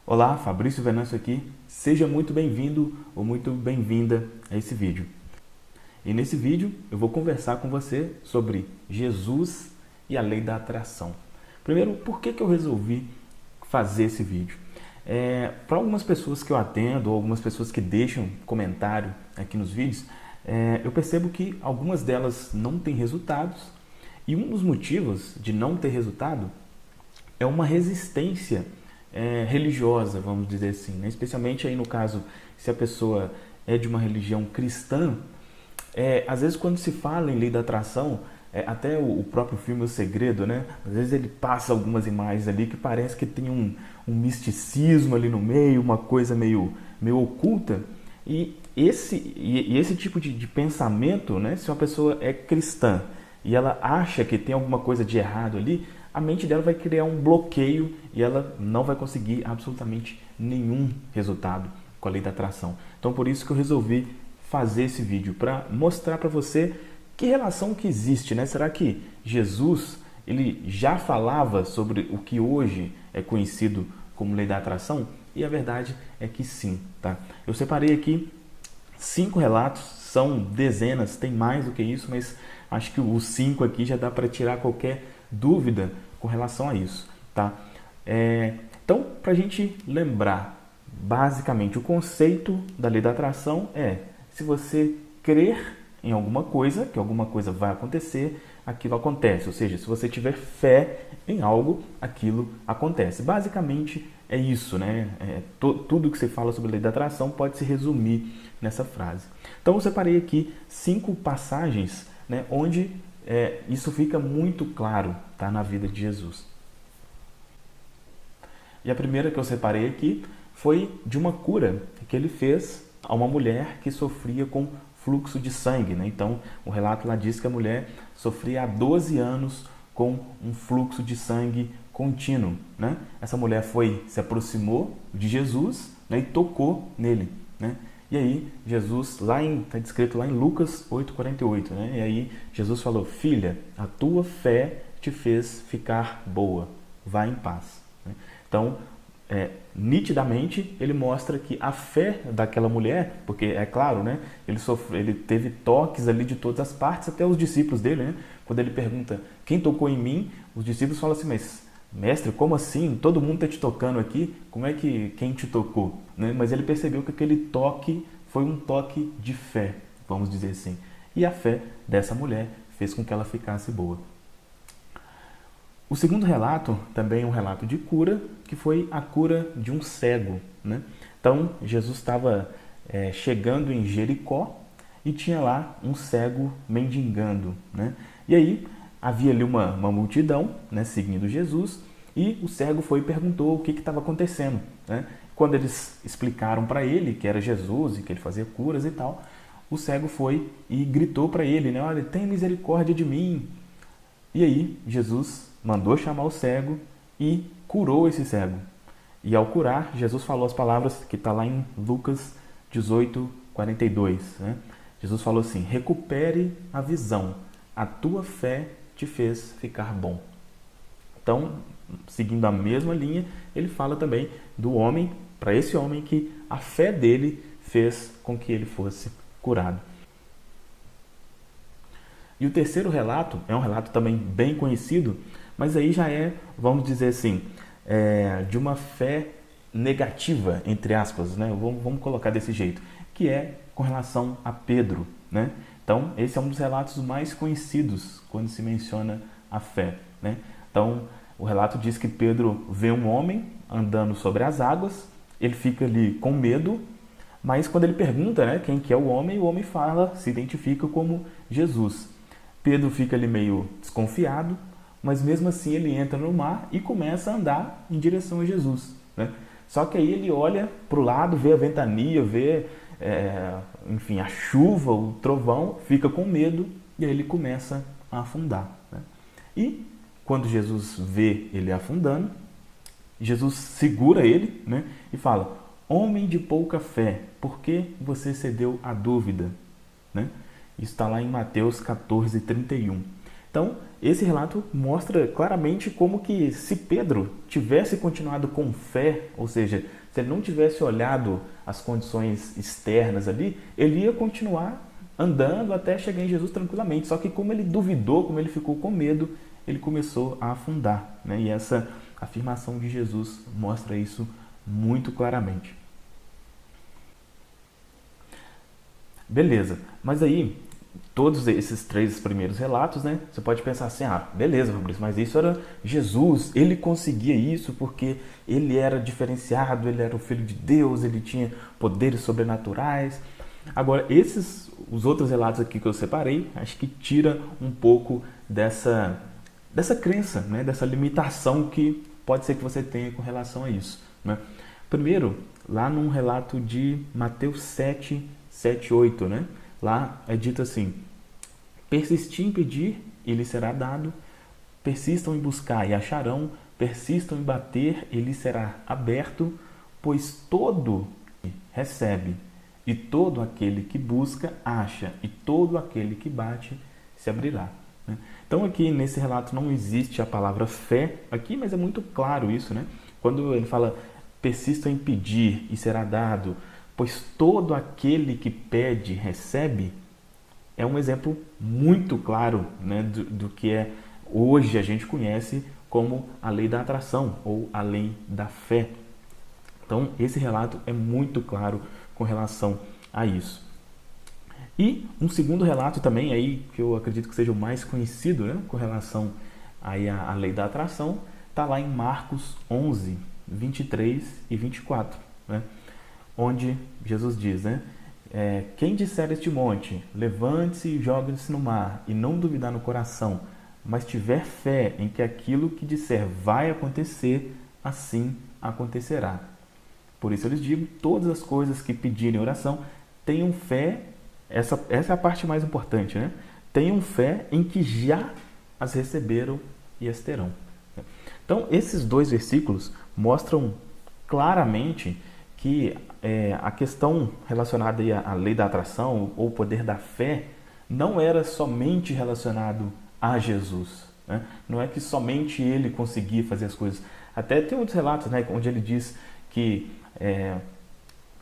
Olá, Fabrício Venâncio aqui. Seja muito bem-vindo ou muito bem-vinda a esse vídeo. E nesse vídeo eu vou conversar com você sobre Jesus e a lei da atração. Primeiro, por que eu resolvi fazer esse vídeo? Para algumas pessoas que eu atendo, ou algumas pessoas que deixam comentário aqui nos vídeos, eu percebo que algumas delas não têm resultados. E um dos motivos de não ter resultado é uma resistência religiosa, vamos dizer assim, né? Especialmente aí no caso, se a pessoa é de uma religião cristã, às vezes quando se fala em lei da atração, até o próprio filme O Segredo, né? Às vezes ele passa algumas imagens ali que parece que tem um misticismo ali no meio, uma coisa meio oculta. E esse tipo de pensamento, né? Se uma pessoa é cristã e ela acha que tem alguma coisa de errado ali, a mente dela vai criar um bloqueio e ela não vai conseguir absolutamente nenhum resultado com a lei da atração. Então por isso que eu resolvi fazer esse vídeo, para mostrar para você que relação que existe, né? Será que Jesus ele já falava sobre o que hoje é conhecido como lei da atração? E a verdade é que sim, tá? Eu separei aqui 5 relatos, são dezenas, tem mais do que isso, mas acho que os 5 aqui já dá para tirar qualquer dúvida com relação a isso, tá? Então, para a gente lembrar, basicamente, o conceito da lei da atração se você crer em alguma coisa, que alguma coisa vai acontecer, aquilo acontece. Ou seja, se você tiver fé em algo, aquilo acontece. Basicamente é isso, né? Tudo que você fala sobre a lei da atração pode se resumir nessa frase. Então eu separei aqui 5 passagens, né, onde isso fica muito claro, tá, na vida de Jesus. E a primeira que eu separei aqui foi de uma cura que ele fez a uma mulher que sofria com fluxo de sangue, né? Então, o relato lá diz que a mulher sofria há 12 anos com um fluxo de sangue contínuo, né? Essa mulher se aproximou de Jesus, né, e tocou nele, né? E aí, Jesus, está descrito lá em Lucas 8,48, né? E aí, Jesus falou: filha, a tua fé te fez ficar boa, vá em paz. Então, nitidamente, ele mostra que a fé daquela mulher, porque é claro, né? Ele teve toques ali de todas as partes, até os discípulos dele, né? Quando ele pergunta: quem tocou em mim? Os discípulos falam assim: mas mestre, como assim? Todo mundo está te tocando aqui, como é que quem te tocou? Né? Mas ele percebeu que aquele toque foi um toque de fé, vamos dizer assim. E a fé dessa mulher fez com que ela ficasse boa. O segundo relato também é um relato de cura, que foi a cura de um cego, né? Então, Jesus estava chegando em Jericó e tinha lá um cego mendigando, né? E aí, havia ali uma multidão, né, seguindo Jesus, e o cego foi e perguntou o que estava acontecendo, né? Quando eles explicaram para ele que era Jesus e que ele fazia curas e tal, o cego foi e gritou para ele, né? Olha, tem misericórdia de mim. E aí, Jesus mandou chamar o cego e curou esse cego. E ao curar, Jesus falou as palavras que está lá em Lucas 18:42, né? Jesus falou assim: recupere a visão, a tua fé te fez ficar bom. Então, seguindo a mesma linha, ele fala também do homem, para esse homem, que a fé dele fez com que ele fosse curado. E o terceiro relato é um relato também bem conhecido, mas aí já vamos dizer assim, de uma fé negativa, entre aspas, né? Vamos colocar desse jeito, que é com relação a Pedro, né? Então, esse é um dos relatos mais conhecidos quando se menciona a fé, né? Então, o relato diz que Pedro vê um homem andando sobre as águas, ele fica ali com medo, mas quando ele pergunta, né, quem que é o homem fala, se identifica como Jesus. Pedro fica ali meio desconfiado, mas mesmo assim ele entra no mar e começa a andar em direção a Jesus, né? Só que aí ele olha para o lado, vê a ventania, vê enfim, a chuva, o trovão, fica com medo e aí ele começa a afundar, né? E quando Jesus vê ele afundando, Jesus segura ele, né, e fala: homem de pouca fé, por que você cedeu à dúvida? Né? Isso está lá em Mateus 14:31. Então, esse relato mostra claramente como que se Pedro tivesse continuado com fé, ou seja, se ele não tivesse olhado as condições externas ali, ele ia continuar andando até chegar em Jesus tranquilamente. Só que como ele duvidou, como ele ficou com medo, ele começou a afundar, né? E essa afirmação de Jesus mostra isso muito claramente. Beleza, mas aí todos esses três primeiros relatos, né? Você pode pensar assim, beleza, Fabrício, mas isso era Jesus, ele conseguia isso porque ele era diferenciado, ele era o Filho de Deus, ele tinha poderes sobrenaturais. Agora, os outros relatos aqui que eu separei, acho que tira um pouco dessa crença, né? Dessa limitação que pode ser que você tenha com relação a isso, né? Primeiro, lá num relato de Mateus 7, 8, né? Lá é dito assim: persistir em pedir e lhe será dado, persistam em buscar e acharão, persistam em bater e lhe será aberto, pois todo recebe, e todo aquele que busca acha, e todo aquele que bate se abrirá. Então aqui nesse relato não existe a palavra fé aqui, mas é muito claro isso, né? Quando ele fala persistam em pedir e será dado, pois todo aquele que pede recebe, é um exemplo muito claro, né, do que hoje a gente conhece como a lei da atração ou a lei da fé. Então esse relato é muito claro com relação a isso. E um segundo relato também, aí, que eu acredito que seja o mais conhecido, né, com relação aí à lei da atração, está lá em Marcos 11, 23 e 24, né? Onde Jesus diz, né? Quem disser este monte, levante-se e jogue-se no mar, e não duvidar no coração, mas tiver fé em que aquilo que disser vai acontecer, assim acontecerá. Por isso eu lhes digo, todas as coisas que pedirem oração, tenham fé, essa é a parte mais importante, né? Tenham fé em que já as receberam e as terão. Então, esses dois versículos mostram claramente que a questão relacionada à lei da atração ou poder da fé não era somente relacionado a Jesus, né? Não é que somente ele conseguia fazer as coisas. Até tem outros relatos, né, onde ele diz que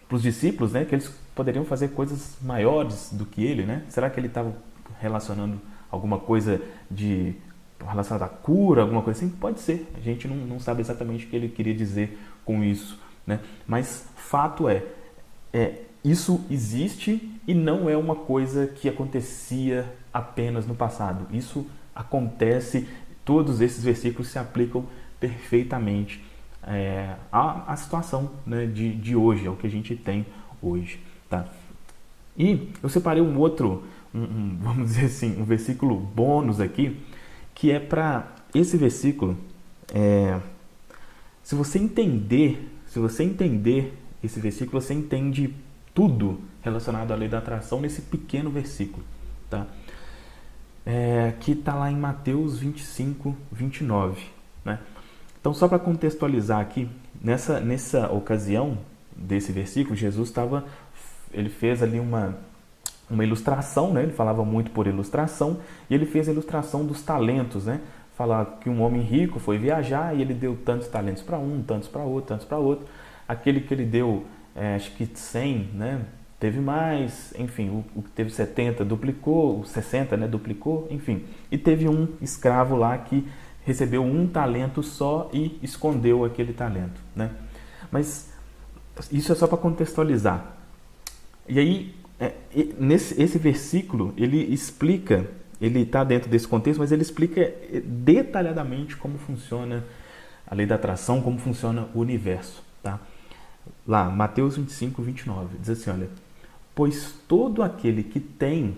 para os discípulos, né, que eles poderiam fazer coisas maiores do que ele, né? Será que ele estava relacionando alguma coisa relacionada à cura, alguma coisa assim? Pode ser. A gente não sabe exatamente o que ele queria dizer com isso, né? Mas fato isso existe e não é uma coisa que acontecia apenas no passado. Isso acontece, todos esses versículos se aplicam perfeitamente à situação, né, de hoje, ao que a gente tem hoje, tá? E eu separei um outro, vamos dizer assim, um versículo bônus aqui, que é para esse versículo. Se você entender esse versículo, você entende tudo relacionado à lei da atração nesse pequeno versículo, tá? Que está lá em Mateus 25, 29, né? Então, só para contextualizar aqui, nessa ocasião desse versículo, Jesus ele fez ali uma ilustração, né? Ele falava muito por ilustração, e ele fez a ilustração dos talentos, né? Falar que um homem rico foi viajar e ele deu tantos talentos para um, tantos para outro, tantos para outro. Aquele que ele deu, acho que 100, né? Teve mais, enfim, o que teve 70 duplicou, o 60, né? Duplicou, enfim. E teve um escravo lá que recebeu um talento só e escondeu aquele talento, né? Mas isso é só para contextualizar. E aí, esse versículo, ele explica, ele está dentro desse contexto, mas ele explica detalhadamente como funciona a lei da atração, como funciona o universo, tá? Lá, Mateus 25, 29, diz assim, olha: pois todo aquele que tem,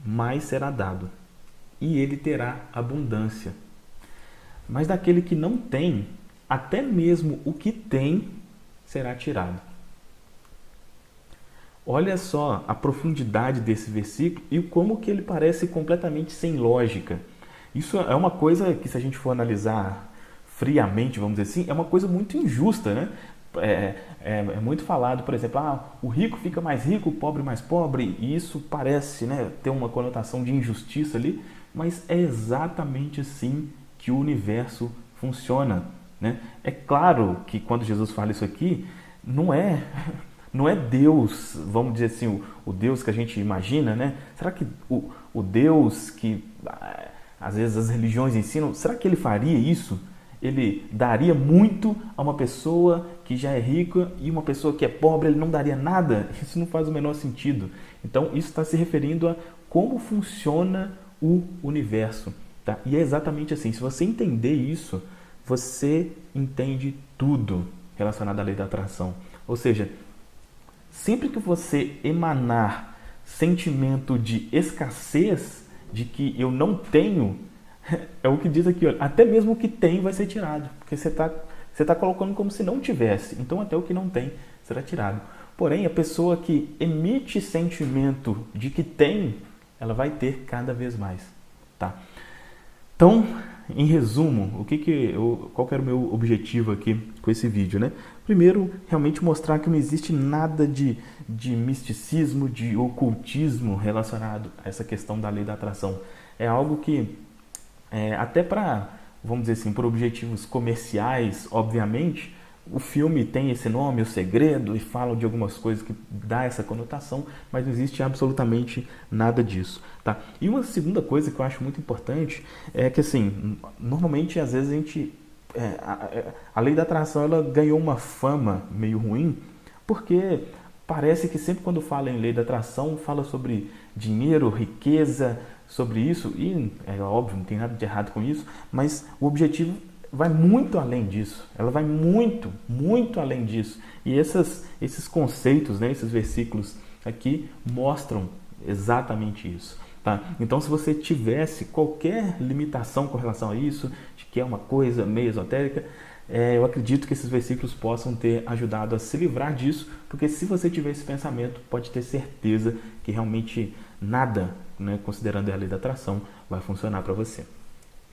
mais será dado, e ele terá abundância. Mas daquele que não tem, até mesmo o que tem será tirado. Olha só a profundidade desse versículo e como que ele parece completamente sem lógica. Isso é uma coisa que, se a gente for analisar friamente, vamos dizer assim, é uma coisa muito injusta, né? É muito falado, por exemplo, o rico fica mais rico, o pobre mais pobre, e isso parece, né, ter uma conotação de injustiça ali, mas é exatamente assim que o universo funciona, né? É claro que quando Jesus fala isso aqui, não é Deus, vamos dizer assim, o Deus que a gente imagina, né? Será que o Deus que às vezes as religiões ensinam, será que ele faria isso? Ele daria muito a uma pessoa que já é rica e uma pessoa que é pobre, ele não daria nada? Isso não faz o menor sentido. Então, isso está se referindo a como funciona o universo. Tá? E é exatamente assim. Se você entender isso, você entende tudo relacionado à lei da atração. Ou seja, sempre que você emanar sentimento de escassez, de que eu não tenho, é o que diz aqui, olha, até mesmo o que tem vai ser tirado, porque você tá colocando como se não tivesse, então até o que não tem será tirado. Porém, a pessoa que emite sentimento de que tem, ela vai ter cada vez mais, tá? Então, em resumo, qual que era o meu objetivo aqui com esse vídeo, né? Primeiro, realmente mostrar que não existe nada de misticismo, de ocultismo relacionado a essa questão da lei da atração. É algo que, até para, vamos dizer assim, por objetivos comerciais, obviamente, o filme tem esse nome, O Segredo, e fala de algumas coisas que dá essa conotação, mas não existe absolutamente nada disso, tá? E uma segunda coisa que eu acho muito importante é que, assim, normalmente, às vezes, a lei da atração, ela ganhou uma fama meio ruim, porque parece que sempre quando fala em lei da atração, fala sobre dinheiro, riqueza, sobre isso, e é óbvio, não tem nada de errado com isso, mas o objetivo vai muito além disso, ela vai muito, muito além disso. E esses conceitos, né, esses versículos aqui mostram exatamente isso. Tá? Então, se você tivesse qualquer limitação com relação a isso, de que é uma coisa meio esotérica, eu acredito que esses versículos possam ter ajudado a se livrar disso, porque se você tiver esse pensamento, pode ter certeza que realmente nada, né, considerando a lei da atração, vai funcionar para você.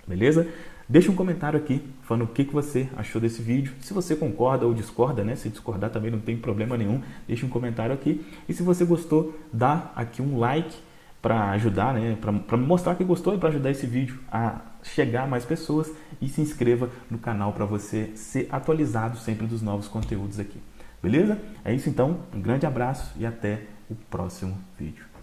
Beleza? Deixa um comentário aqui falando o que você achou desse vídeo. Se você concorda ou discorda, né? Se discordar também não tem problema nenhum. Deixa um comentário aqui. E se você gostou, dá aqui um like para ajudar, né? Para mostrar que gostou e para ajudar esse vídeo a chegar a mais pessoas. E se inscreva no canal para você ser atualizado sempre dos novos conteúdos aqui. Beleza? É isso então. Um grande abraço e até o próximo vídeo.